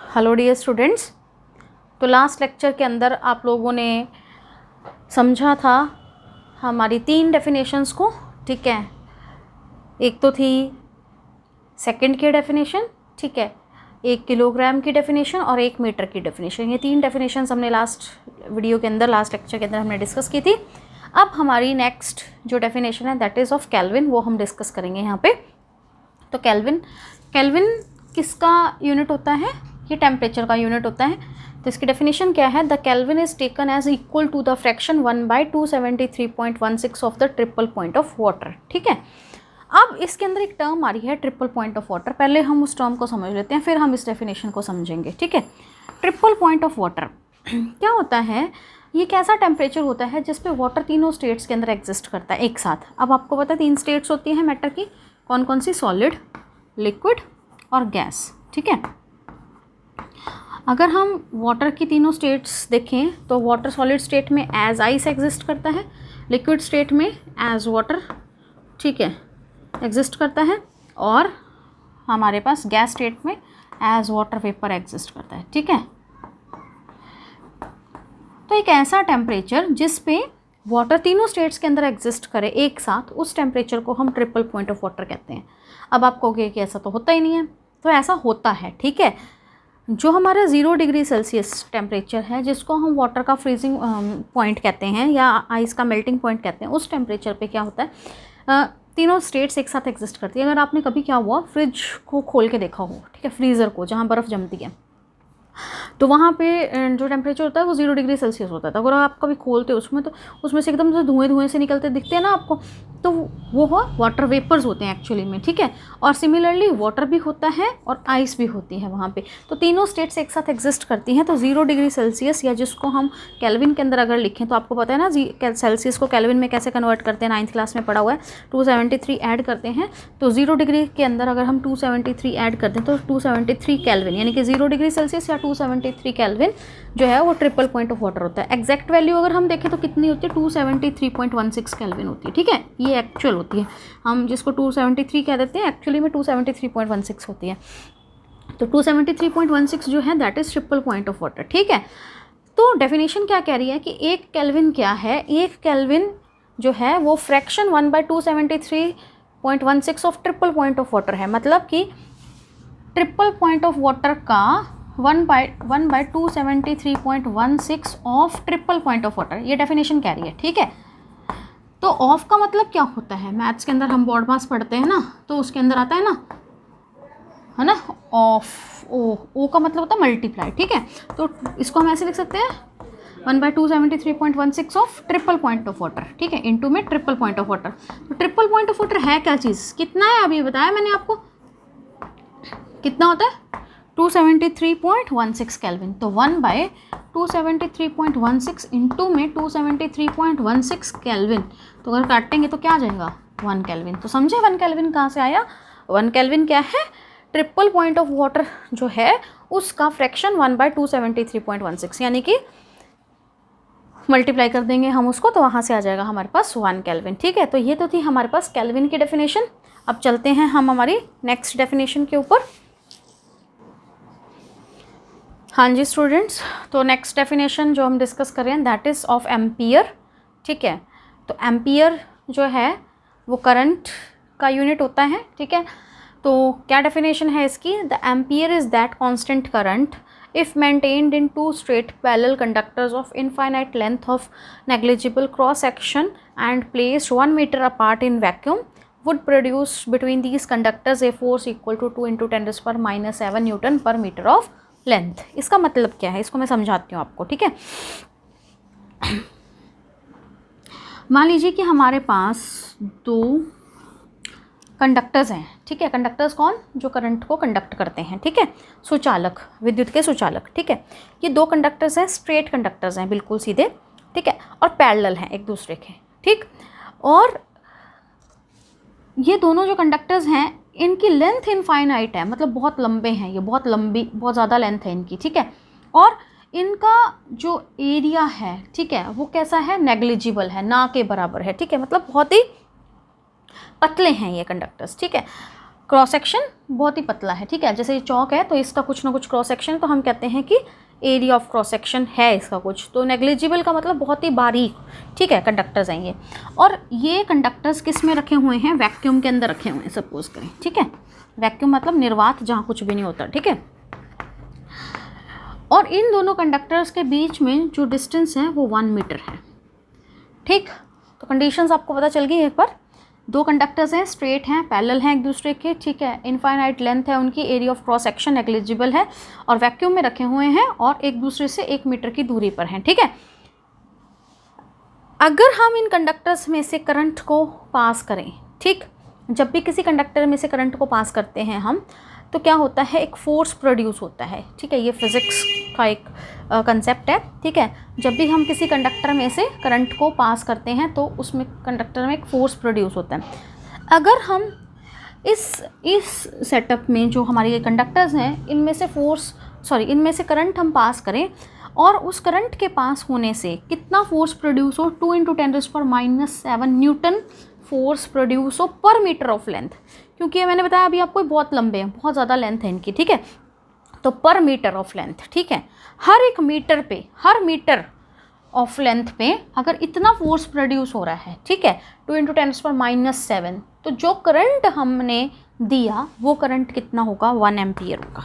Hello dear students. तो last lecture के अंदर आप लोगों ने समझा था हमारी 3 डेफिनेशंस को, ठीक है। एक तो थी सेकंड की डेफिनेशन, ठीक है, 1 किलोग्राम की डेफिनेशन और 1 मीटर की डेफिनेशन। ये 3 डेफिनेशंस हमने लास्ट वीडियो के अंदर, लास्ट लेक्चर के अंदर हमने डिस्कस की थी। अब हमारी नेक्स्ट जो डेफिनेशन है दैट इज़ ऑफ केल्विन, वो हम डिस्कस करेंगे यहाँ पे। तो केल्विन किसका यूनिट होता है? ये टेम्परेचर का यूनिट होता है। तो इसकी डेफिनेशन क्या है? The kelvin is taken as equal to the fraction 1/273.16 of the triple point of water, ठीक है। अब इसके अंदर एक टर्म आ रही है ट्रिपल पॉइंट ऑफ वाटर। पहले हम उस टर्म को समझ लेते हैं, फिर हम इस डेफिनेशन को समझेंगे, ठीक है। ट्रिपल पॉइंट ऑफ वाटर क्या होता है? ये कैसा टेम्परेचर होता है जिस पे वाटर तीनों स्टेट्स के अंदर एग्जिस्ट करता है एक साथ। अब आपको पता है 3 स्टेट्स होती हैं मैटर की, कौन कौन सी? सॉलिड, लिक्विड और गैस, ठीक है। अगर हम वाटर की तीनों स्टेट्स देखें तो वाटर सॉलिड स्टेट में एज आइस एग्जिस्ट करता है, लिक्विड स्टेट में एज वाटर, ठीक है, एग्जिस्ट करता है, और हमारे पास गैस स्टेट में एज वाटर वेपर एग्जिस्ट करता है, ठीक है। तो एक ऐसा टेम्परेचर जिस पे वाटर तीनों स्टेट्स के अंदर एग्जिस्ट करे एक साथ, उस टेम्परेचर को हम ट्रिपल पॉइंट ऑफ वाटर कहते हैं। अब आप कहोगे कि ऐसा तो होता ही नहीं है, तो ऐसा होता है, ठीक है। जो हमारा 0 डिग्री सेल्सियस टेम्परेचर है, जिसको हम वाटर का फ्रीजिंग पॉइंट कहते हैं या आइस का मेल्टिंग पॉइंट कहते हैं, उस टेम्परेचर पे क्या होता है, तीनों स्टेट्स एक साथ एग्जिस्ट करती है। अगर आपने कभी क्या हुआ, फ्रिज को खोल के देखा हो, ठीक है, फ्रीज़र को जहाँ बर्फ़ जमती है, तो वहाँ पे जो टेम्परेचर होता है वो 0 डिग्री सेल्सियस होता था। अगर आप कभी खोलते हो उसमें, तो उसमें से एकदम से धुएँ से निकलते दिखते हैं ना आपको, तो वो वाटर वेपर्स होते हैं एक्चुअली में, ठीक है। और सिमिलरली वाटर भी होता है और आइस भी होती है वहाँ पे। तो तीनों स्टेट्स एक साथ एग्जिस्ट करती हैं। तो 0 डिग्री सेल्सियस, या जिसको हम केल्विन के अंदर अगर लिखें, तो आपको पता है ना सेल्सियस को केल्विन में कैसे कन्वर्ट करते हैं, 9th क्लास में पढ़ा हुआ है। 273 ऐड करते हैं, तो 0 डिग्री के अंदर अगर हम 273 ऐड करते हैं तो 273 केल्विन, यानी कि 0 डिग्री सेल्सियस या 273 केल्विन जो है वो ट्रिपल पॉइंट ऑफ वाटर होता है। एग्जैक्ट वैल्यू अगर हम देखें तो कितनी होती है? 273.16 केल्विन होती है, ठीक है। ये एक्चुअल होती है, हम जिसको 273 कह देते हैं, एक्चुअली में 273.16 होती है। तो 273.16 जो है that is triple point of water, ठीक है। तो डेफिनेशन क्या कह रही है कि 1 केल्विन क्या है? 1 केल्विन जो है वो fraction 1/273.16 of triple point of water है। मतलब कि ट्रिपल पॉइंट ऑफ वाटर का 1/273.16 of triple point of water, ये डेफिनेशन कह रही है, ठीक है। तो ऑफ का मतलब क्या होता है? मैथ्स के अंदर हम बॉड मास पढ़ते हैं ना, तो उसके अंदर आता है ना, है ना, ऑफ। ओ का मतलब होता है मल्टीप्लाई, ठीक है। तो इसको हम ऐसे लिख सकते हैं 1/273.16 of triple point of water, ठीक है, इनटू में ट्रिपल पॉइंट ऑफ वाटर। तो ट्रिपल पॉइंट ऑफ वाटर है क्या चीज़? कितना है अभी बताया मैंने आपको, कितना होता है? 273.16 केल्विन। तो 1/273.16 इंटू में 273.16 केल्विन, तो अगर काटेंगे तो क्या आ जाएगा? 1 केल्विन। तो समझे 1 केल्विन कहाँ से आया? 1 केल्विन क्या है? ट्रिपल पॉइंट ऑफ वाटर जो है उसका फ्रैक्शन 1/273.16, यानी कि मल्टीप्लाई कर देंगे हम उसको, तो वहाँ से आ जाएगा हमारे पास 1 केल्विन, ठीक है। तो ये तो थी हमारे पास केल्विन की डेफिनेशन। अब चलते हैं हम हमारी नेक्स्ट डेफिनेशन के ऊपर। हाँ जी स्टूडेंट्स, तो नेक्स्ट डेफिनेशन जो हम डिस्कस कर रहे हैं दैट इज़ ऑफ एम्पियर, ठीक है। तो एम्पियर जो है वो करंट का यूनिट होता है, ठीक है। तो क्या डेफिनेशन है इसकी? The ampere is that constant current if maintained in 2 straight parallel conductors of infinite length of negligible cross section and placed 1 meter apart in vacuum would produce between these conductors a force equal to 2 × 10⁻⁷ Newton per meter of length। इसका मतलब क्या है, इसको मैं समझाती हूँ आपको, ठीक है। मान लीजिए कि हमारे पास 2 कंडक्टर्स हैं, ठीक है। कंडक्टर्स कौन? जो करंट को कंडक्ट करते हैं, ठीक है, सुचालक, विद्युत के सुचालक, ठीक है। ये 2 कंडक्टर्स हैं, स्ट्रेट कंडक्टर्स हैं, बिल्कुल सीधे, ठीक है, और पैरेलल हैं एक दूसरे के, ठीक। और ये दोनों जो कंडक्टर्स हैं इनकी लेंथ इनफाइनाइट है, मतलब बहुत लंबे हैं, ये बहुत लंबी, बहुत ज़्यादा लेंथ है इनकी, ठीक है। और इनका जो एरिया है, ठीक है, वो कैसा है? नेग्लिजिबल है, ना के बराबर है, ठीक है, मतलब बहुत ही पतले हैं ये कंडक्टर्स, ठीक है। क्रॉस सेक्शन बहुत ही पतला है, ठीक है। जैसे ये चौक है तो इसका कुछ ना कुछ क्रॉस सेक्शन, तो हम कहते हैं कि एरिया ऑफ क्रॉस सेक्शन है इसका कुछ। तो नेग्लिजिबल का मतलब बहुत ही बारीक, ठीक है, कंडक्टर्स हैं ये। और ये कंडक्टर्स किस में रखे हुए हैं? वैक्यूम के अंदर रखे हुए हैं, सपोज करें, ठीक है। वैक्यूम मतलब निर्वात, जहाँ कुछ भी नहीं होता, ठीक है। और इन दोनों कंडक्टर्स के बीच में जो डिस्टेंस है वो 1 मीटर है, ठीक। तो कंडीशंस आपको पता चल गई एक बार। दो कंडक्टर्स हैं, स्ट्रेट हैं, पैरेलल हैं एक दूसरे के, ठीक है। इनफाइनाइट लेंथ है उनकी, area of cross section negligible है, और वैक्यूम में रखे हुए हैं और एक दूसरे से 1 मीटर की दूरी पर हैं, ठीक है। अगर हम इन कंडक्टर्स में से करंट को पास करें, ठीक, जब भी किसी कंडक्टर में से करंट को पास करते हैं हम, तो क्या होता है? एक फोर्स प्रोड्यूस होता है, ठीक है। ये फिज़िक्स का एक कंसेप्ट है, ठीक है। जब भी हम किसी कंडक्टर में से करंट को पास करते हैं तो उसमें कंडक्टर में एक फ़ोर्स प्रोड्यूस होता है। अगर हम इस सेटअप में जो हमारे कंडक्टर्स हैं, इनमें से करंट हम पास करें और उस करंट के पास होने से कितना फोर्स प्रोड्यूस हो? 2 × 10⁻⁷ न्यूटन फोर्स प्रोड्यूस हो पर मीटर ऑफ लेंथ। क्योंकि मैंने बताया अभी आपको बहुत लंबे हैं, बहुत ज़्यादा लेंथ है इनकी, ठीक है। तो पर मीटर ऑफ लेंथ, ठीक है। हर मीटर ऑफ लेंथ पे अगर इतना फोर्स प्रोड्यूस हो रहा है, ठीक है, 2 × 10⁻⁷, तो जो करंट हमने दिया वो करंट कितना होगा? 1 एम्पियर होगा।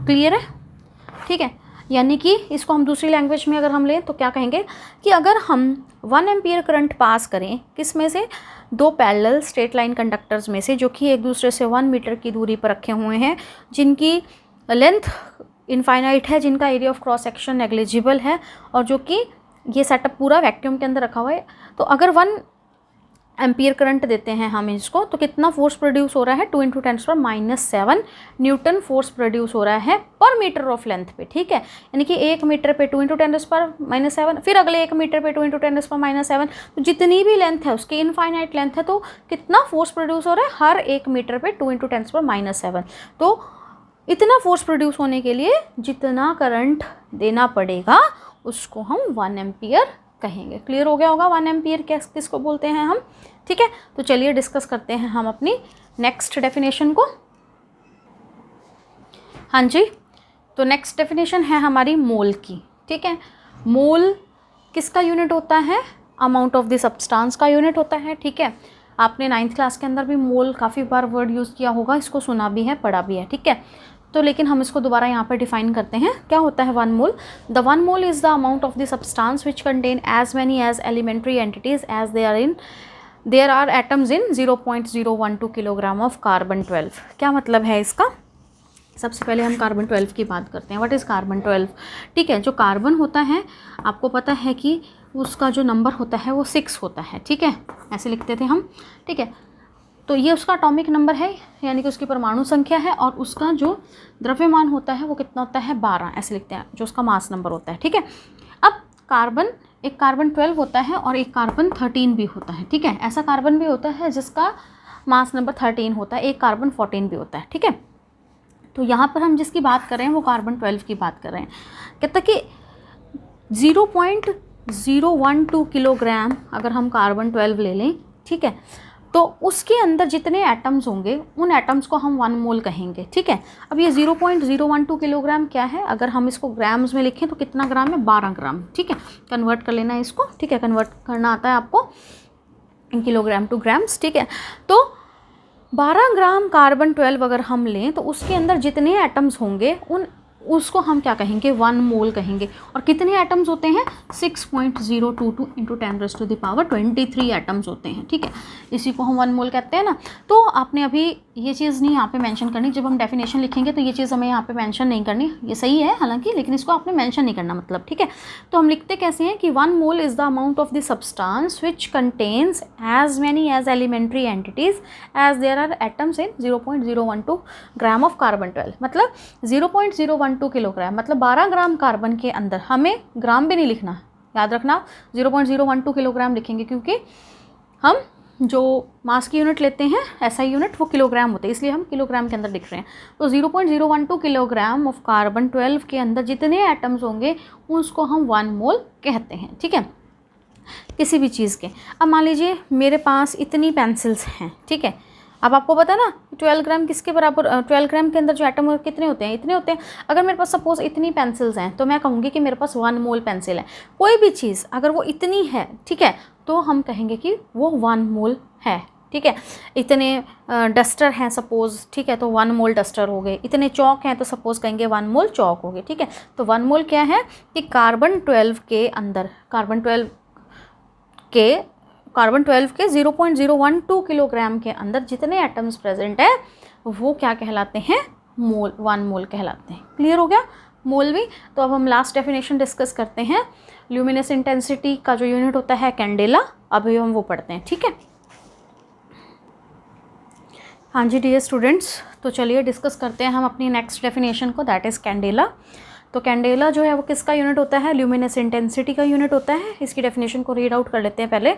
क्लियर है? ठीक है। यानी कि इसको हम दूसरी लैंग्वेज में अगर हम लें तो क्या कहेंगे कि अगर हम 1 एम्पियर करंट पास करें, किस में से? दो पैरेलल स्ट्रेट लाइन कंडक्टर्स में से, जो कि एक दूसरे से 1 मीटर की दूरी पर रखे हुए हैं, जिनकी लेंथ इनफाइनाइट है, जिनका area of cross section negligible है, और जो कि ये सेटअप पूरा वैक्यूम के अंदर रखा हुआ है। तो अगर 1 एम्पियर करंट देते हैं हम इसको, तो कितना फोर्स प्रोड्यूस हो रहा है? 2 × 10⁻⁷ न्यूटन फोर्स प्रोड्यूस हो रहा है पर मीटर ऑफ लेंथ पे, ठीक है। यानी कि 1 मीटर पे 2 × 10⁻⁷, फिर अगले 1 मीटर पे 2 × 10⁻⁷। तो जितनी भी लेंथ है उसकी इनफाइनाइट लेंथ है, तो कितना फोर्स प्रोड्यूस हो रहा है? हर 1 मीटर पे 2 × 10⁻⁷। तो इतना फोर्स प्रोड्यूस होने के लिए जितना करंट देना पड़ेगा उसको हम 1 एम्पियर कहेंगे। क्लियर हो गया होगा 1 एम्पियर किसको बोलते हैं हम, ठीक है। तो चलिए डिस्कस करते हैं हम अपनी नेक्स्ट डेफिनेशन को। हाँ जी, तो नेक्स्ट डेफिनेशन है हमारी मोल की, ठीक है। मोल किसका यूनिट होता है? अमाउंट ऑफ द सब्सटेंस का यूनिट होता है, ठीक है। आपने 9th क्लास के अंदर भी मोल काफ़ी बार वर्ड यूज़ किया होगा, इसको सुना भी है, पढ़ा भी है, ठीक है। तो लेकिन हम इसको दोबारा यहाँ पर डिफाइन करते हैं। क्या होता है 1 mole? The 1 mole is the amount of the substance which contain as many as elementary entities as there are atoms in 0.012 kilogram of carbon 12। क्या मतलब है इसका? सबसे पहले हम कार्बन 12 की बात करते हैं। What is carbon 12? ठीक है, जो कार्बन होता है आपको पता है कि उसका जो नंबर होता है वो 6 होता है, ठीक है, ऐसे लिखते थे हम, ठीक है। तो ये उसका एटॉमिक नंबर है, यानी कि उसकी परमाणु संख्या है, और उसका जो द्रव्यमान होता है वो कितना होता है? 12, ऐसे लिखते हैं, जो उसका मास नंबर होता है, ठीक है। अब एक कार्बन 12 होता है और एक कार्बन 13 भी होता है, ठीक है। ऐसा कार्बन भी होता है जिसका मास नंबर 13 होता है, एक कार्बन 14 भी होता है, ठीक है। तो यहाँ पर हम जिसकी बात कर रहे हैं वो कार्बन 12 की बात कर रहे हैं। कहता कि 0.012 किलोग्राम अगर हम कार्बन 12 ले लें, ठीक है, तो उसके अंदर जितने एटम्स होंगे उन एटम्स को हम 1 मोल कहेंगे, ठीक है। अब ये 0.012 किलोग्राम क्या है? अगर हम इसको ग्राम्स में लिखें तो कितना ग्राम है? 12 ग्राम, ठीक है। कन्वर्ट कर लेना है इसको, ठीक है, कन्वर्ट करना आता है आपको किलोग्राम टू ग्राम्स, ठीक है। तो 12 ग्राम कार्बन 12 अगर हम लें तो उसके अंदर जितने एटम्स होंगे उसको हम क्या कहेंगे? 1 मोल कहेंगे। और कितने एटम्स होते हैं? 6.022 × 10⁻23 एटम्स होते हैं, ठीक है। इसी को हम 1 मोल कहते हैं ना। तो आपने अभी ये चीज़ नहीं यहाँ पे मेंशन करनी, जब हम डेफिनेशन लिखेंगे तो ये चीज़ हमें यहाँ पे मेंशन नहीं करनी, ये सही है हालांकि, लेकिन इसको आपने मेंशन नहीं करना, मतलब, ठीक है। तो हम लिखते कैसे हैं कि 1 mole is the amount of the substance which contains as many as elementary entities as there are atoms in 0.012 gram of carbon 12। मतलब 0.012 किलोग्राम मतलब 12 ग्राम कार्बन के अंदर, हमें ग्राम भी नहीं लिखना, याद रखना 0.012 किलोग्राम लिखेंगे, क्योंकि हम जो मास की यूनिट लेते हैं ऐसा यूनिट वो किलोग्राम होते हैं, इसलिए हम किलोग्राम के अंदर लिख रहे हैं। तो 0.012 किलोग्राम ऑफ कार्बन 12 के अंदर जितने एटम्स होंगे उसको हम 1 मोल कहते हैं, ठीक है, किसी भी चीज़ के। अब मान लीजिए मेरे पास इतनी पेंसिल्स हैं, ठीक है, अब आपको पता ना 12 ग्राम किसके बराबर, 12 ग्राम के अंदर जो एटम कितने होते हैं, इतने होते हैं। अगर मेरे पास सपोज इतनी पेंसिल्स हैं तो मैं कहूँगी कि मेरे पास 1 मोल पेंसिल है। कोई भी चीज़ अगर वो इतनी है, ठीक है, तो हम कहेंगे कि वो 1 मोल है, ठीक है। इतने डस्टर हैं सपोज़, ठीक है, तो 1 मोल डस्टर हो गए। इतने चौक हैं तो सपोज़ कहेंगे 1 मोल चौक हो गए, ठीक है। तो 1 मोल क्या है कि कार्बन 12 के अंदर, कार्बन 12 के 0.012 किलोग्राम के अंदर जितने एटम्स प्रेजेंट है वो क्या कहलाते हैं, मोल, 1 मोल कहलाते हैं। क्लियर हो गया मोल भी। तो अब हम लास्ट डेफिनेशन डिस्कस करते हैं। ल्यूमिनस इंटेंसिटी का जो यूनिट होता है कैंडेला, अभी हम वो पढ़ते हैं, ठीक है। हाँ जी डियर स्टूडेंट्स, तो चलिए डिस्कस करते हैं हम अपनी नेक्स्ट डेफिनेशन को, दैट इज़ कैंडेला। तो कैंडेला जो है वो किसका यूनिट होता है, ल्यूमिनस इंटेंसिटी का यूनिट होता है। इसकी डेफिनेशन को रीड आउट कर लेते हैं पहले।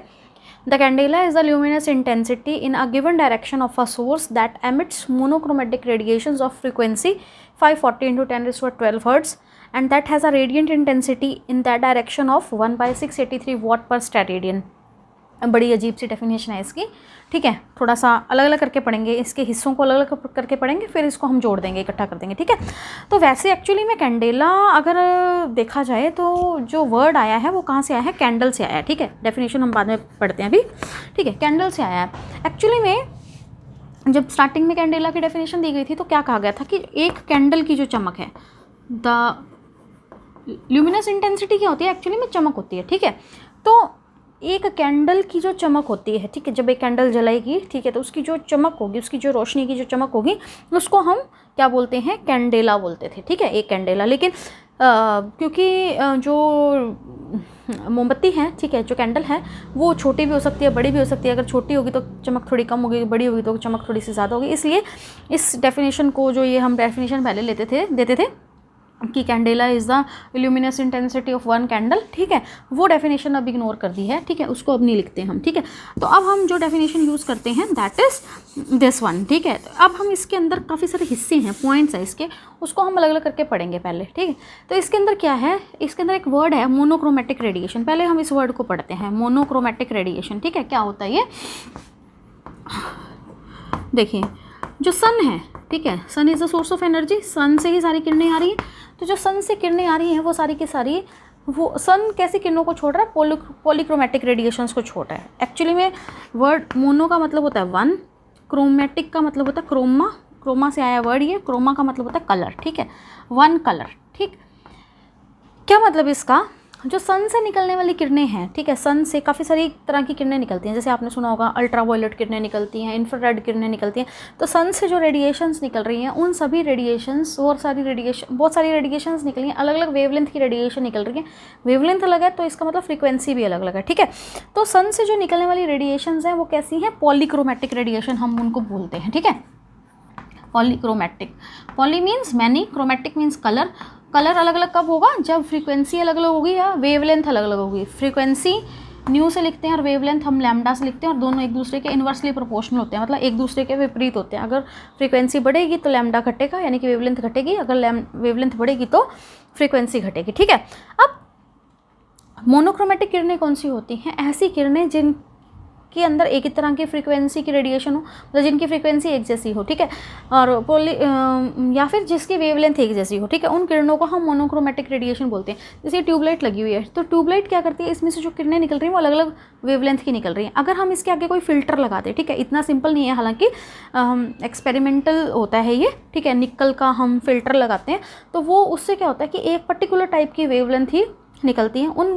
The candela is the luminous intensity in a given direction of a source that emits monochromatic radiations of frequency 540 × 10⁻12 hertz and that has a radiant intensity in that direction of 1/683 watt per steradian. बड़ी अजीब सी definition है इसकी, ठीक है। थोड़ा सा अलग अलग करके पढ़ेंगे, इसके हिस्सों को अलग अलग करके पढ़ेंगे, फिर इसको हम जोड़ देंगे, इकट्ठा कर देंगे, ठीक है। तो वैसे एक्चुअली में कैंडेला अगर देखा जाए तो जो वर्ड आया है वो कहाँ से आया है, कैंडल से आया है, ठीक है। डेफिनेशन हम बाद में पढ़ते हैं अभी, ठीक है। कैंडल से आया है। एक्चुअली में जब स्टार्टिंग में कैंडेला की डेफिनेशन दी गई थी तो क्या कहा गया था कि एक कैंडल की जो चमक है, द ल्यूमिनस इंटेंसिटी क्या होती है, एक्चुअली में चमक होती है, ठीक है। तो एक कैंडल की जो चमक होती है, ठीक है, जब एक कैंडल जलाएगी, ठीक है, तो उसकी जो चमक होगी, उसकी जो रोशनी की जो चमक होगी, उसको हम क्या बोलते हैं, कैंडेला बोलते थे, ठीक है, एक कैंडेला। लेकिन क्योंकि जो मोमबत्ती है, ठीक है, जो कैंडल है वो छोटी भी हो सकती है, बड़ी भी हो सकती है। अगर छोटी होगी तो चमक थोड़ी कम होगी, बड़ी होगी तो चमक थोड़ी सी ज़्यादा होगी। इसलिए इस डेफिनेशन को, जो ये हम डेफिनेशन पहले देते थे कि candela is the luminous intensity of 1 candle, ठीक है, वो डेफिनेशन अब इग्नोर कर दी है, ठीक है, उसको अब नहीं लिखते हम, ठीक है। तो अब हम जो डेफिनेशन यूज़ करते हैं दैट इज़ दिस वन, ठीक है। तो अब हम इसके अंदर काफ़ी सारे हिस्से हैं, पॉइंट्स हैं इसके, उसको हम अलग अलग करके पढ़ेंगे पहले, ठीक है। तो इसके अंदर क्या है, इसके अंदर एक वर्ड है मोनोक्रोमेटिक रेडिएशन। पहले हम इस वर्ड को पढ़ते हैं, मोनोक्रोमेटिक रेडिएशन, ठीक है। क्या होता है ये, देखिए, जो सन है, ठीक है, sun is the source of energy, sun से ही सारी किरणें आ रही हैं। तो जो सन से किरणें आ रही हैं वो सारी की सारी, वो सन कैसी किरणों को छोड़ रहा है, पॉलीक्रोमेटिक रेडिएशंस को छोड़ रहा है। एक्चुअली में वर्ड मोनो का मतलब होता है 1, क्रोमेटिक का मतलब होता है क्रोमा, क्रोमा से आया वर्ड ये, क्रोमा का मतलब होता है कलर, ठीक है, 1 कलर, ठीक। क्या मतलब इसका, जो सन से निकलने वाली किरणें हैं, ठीक है, सन से काफ़ी सारी तरह की किरणें निकलती हैं, जैसे आपने सुना होगा अल्ट्रावायलेट किरणें निकलती हैं, इंफ्रारेड किरणें निकलती हैं। तो सन से जो रेडिएशंस निकल रही हैं, उन सभी रेडिएशंस, बहुत सारी रेडिएशंस निकली हैं, अलग अलग वेवलेंथ की रेडिएशन निकल रही है। वेवलेंथ अलग है तो इसका मतलब फ्रीक्वेंसी भी अलग अलग है, ठीक है। तो सन से जो निकलने वाली रेडिएशंस हैं वो कैसी हैं, पॉलीक्रोमेटिक रेडिएशन हम उनको बोलते हैं, ठीक है। Polychromatic, poly means many, chromatic means colour. Colour अलग अलग कब होगा, जब फ्रीक्वेंसी अलग अलग होगी या वेवलेंथ अलग अलग होगी। फ्रीक्वेंसी न्यू से लिखते हैं और वेवलेंथ हम लैम्डा से लिखते हैं, और दोनों एक दूसरे के इन्वर्सली प्रोपोर्शनल होते हैं, मतलब एक दूसरे के विपरीत होते हैं। अगर फ्रीक्वेंसी बढ़ेगी तो लैम्डा घटेगा, यानी कि वेवलेंथ घटेगी, अगर वेवलेंथ बढ़ेगी तो फ्रीक्वेंसी घटेगी, ठीक है। अब मोनोक्रोमेटिक किरणें कौन सी होती हैं, ऐसी किरणें जिनके अंदर एक ही तरह की फ्रीक्वेंसी की रेडिएशन हो, मतलब जिनकी फ्रीक्वेंसी एक जैसी हो, ठीक है, और या फिर जिसकी वेवलेंथ एक जैसी हो, ठीक है, उन किरणों को हम मोनोक्रोमेटिक रेडिएशन बोलते हैं। जैसे ट्यूबलाइट लगी हुई है, तो ट्यूबलाइट क्या करती है, इसमें से जो किरणें निकल रही हैं वो अलग अलग वेवलेंथ की निकल रही हैं। अगर हम इसके आगे कोई फिल्टर लगा दें, ठीक है, इतना सिंपल नहीं है, हालांकि एक्सपेरिमेंटल होता है ये, ठीक है, निकल का हम फिल्टर लगाते हैं, तो वो उससे क्या होता है कि एक पर्टिकुलर टाइप की वेवलेंथ ही निकलती हैं, उन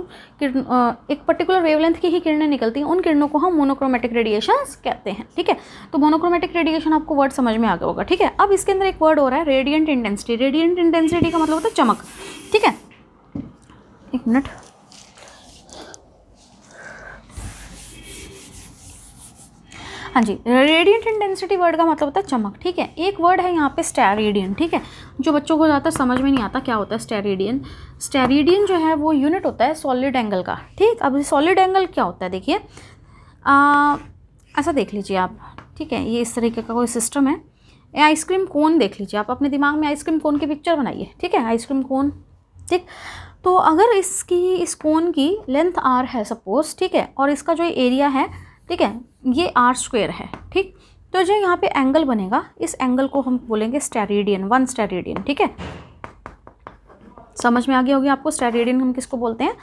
एक पर्टिकुलर वेवलेंथ की ही किरणें निकलती हैं, उन किरणों को हम मोनोक्रोमेटिक रेडिएशंस कहते हैं, ठीक है। तो मोनोक्रोमेटिक रेडिएशन आपको वर्ड समझ में आ गया होगा, ठीक है। अब इसके अंदर एक वर्ड हो रहा है रेडिएंट इंटेंसिटी। रेडिएंट इंटेंसिटी का मतलब होता है चमक, ठीक है। एक मिनट, हाँ जी, रेडिएंट इंटेंसिटी वर्ड का मतलब होता है चमक, ठीक है। एक वर्ड है यहाँ पे स्टेरेडियन, ठीक है, जो बच्चों को ज़्यादातर समझ में नहीं आता क्या होता है स्टेरेडियन। स्टेरेडियन जो है वो यूनिट होता है सॉलिड एंगल का, ठीक। अब सॉलिड एंगल क्या होता है, देखिए ऐसा देख लीजिए आप, ठीक है, ये इस तरीके का कोई सिस्टम है। आइसक्रीम कोन देख लीजिए आप, अपने दिमाग में आइसक्रीम कोन की पिक्चर बनाइए, ठीक है, आइसक्रीम कोन, ठीक। तो अगर इस कोन की लेंथ r है सपोज, ठीक है, और इसका जो एरिया है, ठीक है, ये r² है, ठीक। तो जो यहाँ पे एंगल बनेगा, इस एंगल को हम बोलेंगे स्टेरेडियन, 1 स्टेरेडियन। ठीक है, समझ में आ गया होगी आपको स्टेरेडियन हम किसको बोलते हैं।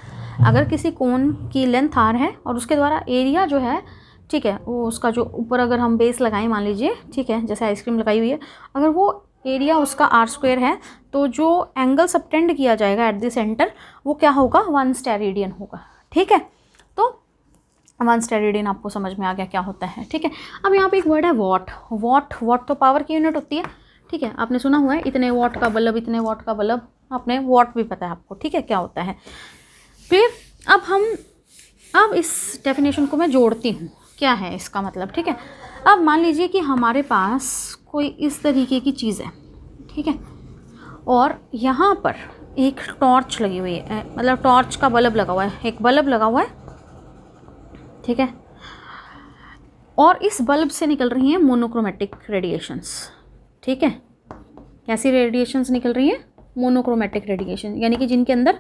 अगर किसी कोन की लेंथ आर है और उसके द्वारा एरिया जो है, ठीक है, वो उसका जो ऊपर अगर हम बेस लगाएं मान लीजिए, ठीक है, जैसे आइसक्रीम लगाई हुई है, अगर वो एरिया उसका आर स्क्वायर है तो जो एंगल सबटेंड किया जाएगा एट द सेंटर वो क्या होगा, 1 स्टेरेडियन होगा। ठीक है, तो 1 स्टेरेडियन आपको समझ में आ गया क्या होता है। ठीक है, अब यहाँ पे एक वर्ड है वॉट। वॉट तो पावर की यूनिट होती है। ठीक है, आपने सुना हुआ है इतने वॉट का बल्ब, इतने वॉट का बल्ब, आपने वॉट भी पता है आपको। ठीक है, क्या होता है। फिर अब इस डेफिनेशन को मैं जोड़ती हूँ, क्या है इसका मतलब। ठीक है, अब मान लीजिए कि हमारे पास कोई इस तरीके की चीज़ है, ठीक है, और यहाँ पर एक टॉर्च लगी हुई है, मतलब टॉर्च का बल्ब लगा हुआ है, एक बल्ब लगा हुआ है। ठीक है, और इस बल्ब से निकल रही हैं मोनोक्रोमेटिक रेडिएशंस। ठीक है, कैसी रेडिएशंस निकल रही हैं, मोनोक्रोमेटिक रेडिएशन, यानी कि जिनके अंदर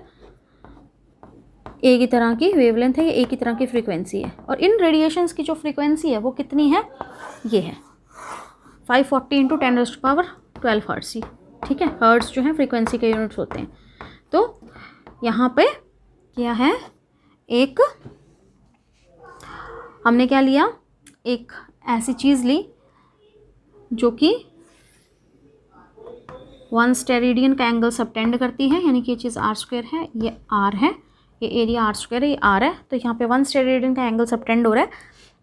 एक ही तरह की वेवलेंथ है या एक ही तरह की फ्रीक्वेंसी है। और इन रेडिएशंस की जो फ्रीक्वेंसी है वो कितनी है, ये है 540 × 10⁻12 हर्ट्ज़। ठीक है, हर्ट्ज़ जो है फ्रीक्वेंसी के यूनिट्स होते हैं। तो यहाँ पे क्या है, एक हमने क्या लिया, एक ऐसी चीज़ ली जो कि 1 स्टेरेडियन का एंगल सबटेंड करती है, यानी कि ये चीज़ आर स्क्वायर है, ये आर है, ये एरिया आर स्क्वायर है, ये आर है। तो यहाँ पे 1 स्टेरेडियन का एंगल सबटेंड हो रहा है।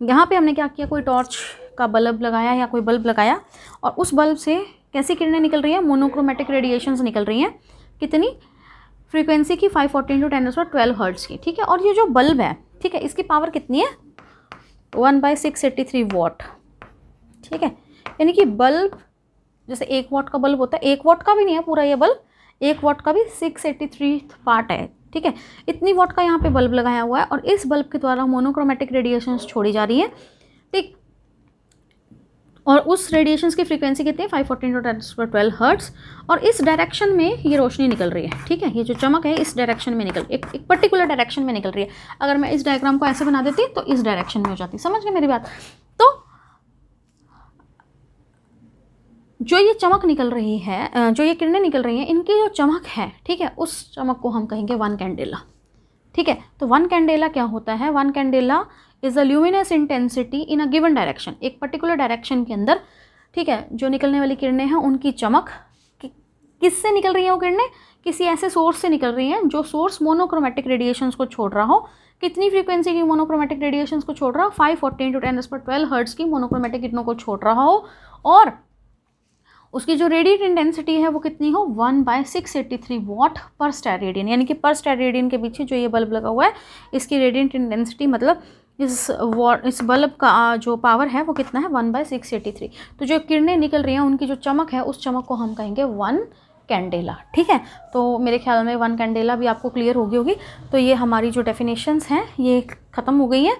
यहाँ पे हमने क्या किया, कोई टॉर्च का बल्ब लगाया या कोई बल्ब लगाया, और उस बल्ब से कैसी किरणें निकल रही हैं, मोनोक्रोमेटिक रेडिएशंस निकल रही हैं। कितनी फ्रीक्वेंसी की, 540 × 10⁻12 हर्ट्ज़ की। ठीक है, और ये जो बल्ब है, ठीक है, इसकी पावर कितनी है, 1/683 वॉट। ठीक है, यानी कि बल्ब जैसे 1 वॉट का बल्ब होता है, 1 वॉट का भी नहीं है पूरा ये बल्ब, 1 वॉट का भी 683 पार्ट है। ठीक है, इतनी वॉट का यहाँ पे बल्ब लगाया हुआ है, और इस बल्ब के द्वारा मोनोक्रोमेटिक रेडिएशंस छोड़ी जा रही है। ठीक, और उस रेडिएशंस की फ्रीक्वेंसी कितनी है, 540 × 10⁻12 हर्ट्ज़, और इस डायरेक्शन में ये रोशनी निकल रही है। ठीक है, ये जो चमक है इस डायरेक्शन में एक पर्टिकुलर डायरेक्शन में निकल रही है। अगर मैं इस डायग्राम को ऐसे बना देती तो इस डायरेक्शन में हो जाती। समझ गए मेरी बात। तो जो ये चमक निकल रही है, जो ये किरणें निकल रही हैं, इनकी जो चमक है, ठीक है, उस चमक को हम कहेंगे 1 कैंडेला। ठीक है, तो 1 कैंडेला क्या होता है, 1 candela is a luminous intensity in a given direction, एक पर्टिकुलर डायरेक्शन के अंदर। ठीक है, जो निकलने वाली किरणें हैं उनकी चमक किससे निकल रही हैं, वो किरणें किसी ऐसे सोर्स से निकल रही हैं जो सोर्स मोनोक्रोमेटिक रेडिएशंस को छोड़ रहा हो। कितनी फ्रीक्वेंसी की मोनोक्रोमेटिक रेडिएशंस को छोड़ रहा हो, 540 × 10⁻12 हर्ट्ज़ की मोनोक्रोमेटिक किरणों को छोड़ रहा हो, और उसकी जो रेडिएट इंटेंसिटी है वो कितनी हो, 1/683 वॉट पर स्टेरेडियन, यानी कि पर स्टेरेडियन के पीछे जो ये बल्ब लगा हुआ है इसकी रेडिएंट इंटेंसिटी, मतलब इस बल्ब का जो पावर है वो कितना है, 1/683। तो जो किरणें निकल रही हैं उनकी जो चमक है उस चमक को हम कहेंगे 1 कैंडेला। ठीक है, तो मेरे ख्याल में 1 कैंडेला भी आपको क्लियर होगी। तो ये हमारी जो डेफिनेशंस हैं ये ख़त्म हो गई हैं।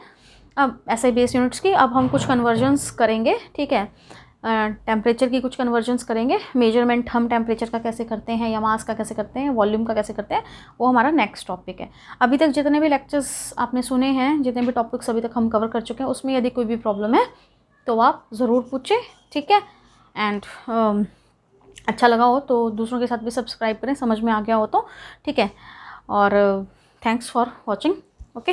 अब ऐसे बेस यूनिट्स की अब हम कुछ कन्वर्जन्स करेंगे। ठीक है, टेम्परेचर की कुछ कन्वर्जन्स करेंगे। मेजरमेंट हम टेम्परेचर का कैसे करते हैं, या मास का कैसे करते हैं, वॉल्यूम का कैसे करते हैं, वो हमारा नेक्स्ट टॉपिक है। अभी तक जितने भी लेक्चर्स आपने सुने हैं, जितने भी टॉपिक्स अभी तक हम कवर कर चुके हैं, उसमें यदि कोई भी प्रॉब्लम है तो आप ज़रूर पूछें। ठीक है, एंड अच्छा लगा हो तो दूसरों के साथ भी सब्सक्राइब करें, समझ में आ गया हो तो। ठीक है, और थैंक्स फॉर वॉचिंग। ओके।